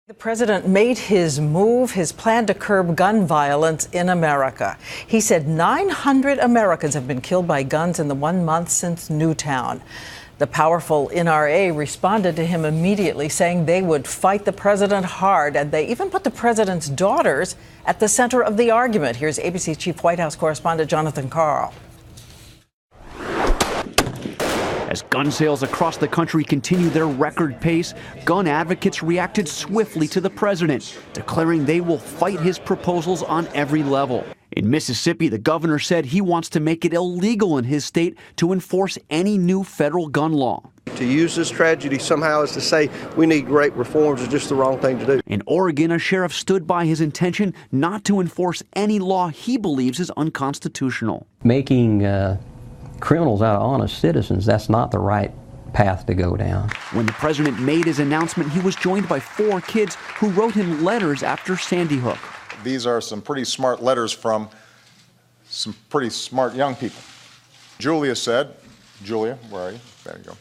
The president made his move, his plan to curb gun violence in America. He said 900 Americans have been killed by guns in the 1 month since Newtown. The powerful NRA responded to him immediately, saying they would fight the president hard, and they even put the president's daughters at the center of the argument. Here's ABC Chief White House correspondent Jon Karl. As gun sales across the country continue their record pace, gun advocates reacted swiftly to the president, declaring they will fight his proposals on every level. In Mississippi, the governor said he wants to make it illegal in his state to enforce any new federal gun law. To use this tragedy somehow as to say we need great reforms is just the wrong thing to do. In Oregon, a sheriff stood by his intention not to enforce any law he believes is unconstitutional. Making criminals out of honest citizens, that's not the right path to go down. When the president made his announcement, he was joined by 4 kids who wrote him letters after Sandy Hook. These are some pretty smart letters from some pretty smart young people. Julia said, Julia, where are you? There you go.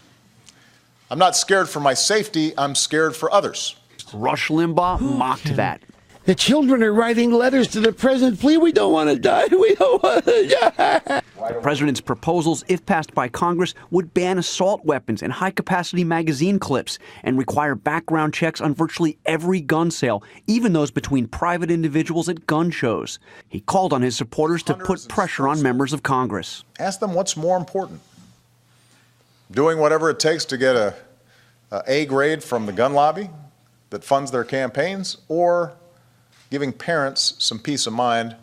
I'm not scared for my safety, I'm scared for others. Rush Limbaugh mocked that. The children are writing letters to the president. Please, we don't want to die. We don't want to die. The president's proposals, if passed by Congress, would ban assault weapons and high-capacity magazine clips and require background checks on virtually every gun sale, even those between private individuals at gun shows. He called on his supporters to put pressure on members of Congress. Ask them what's more important. Doing whatever it takes to get a A grade from the gun lobby that funds their campaigns, or giving parents some peace of mind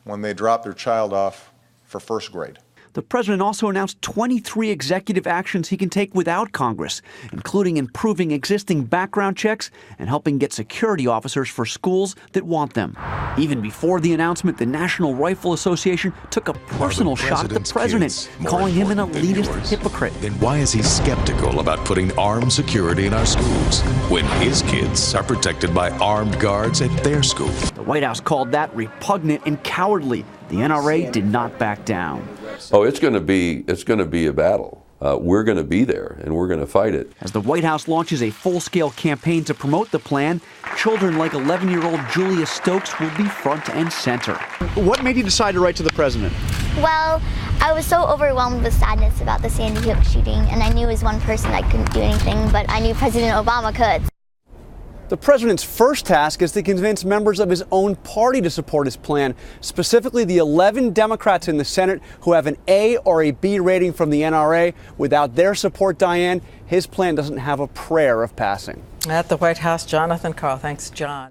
when they drop their child off for first grade. The president also announced 23 executive actions he can take without Congress, including improving existing background checks and helping get security officers for schools that want them. Even before the announcement, the National Rifle Association took a personal shot at the president, calling him an elitist hypocrite. Then why is he skeptical about putting armed security in our schools when his kids are protected by armed guards at their school? The White House called that repugnant and cowardly. The NRA did not back down. Oh, it's going to be a battle. We're going to be there, and we're going to fight it. As the White House launches a full-scale campaign to promote the plan, children like 11-year-old Julia Stokes will be front and center. What made you decide to write to the president? Well, I was so overwhelmed with sadness about the Sandy Hook shooting, and I knew as one person I couldn't do anything, but I knew President Obama could. The president's first task is to convince members of his own party to support his plan, specifically the 11 Democrats in the Senate who have an A or a B rating from the NRA. Without their support, Diane, his plan doesn't have a prayer of passing. At the White House, Jon Karl. Thanks, John.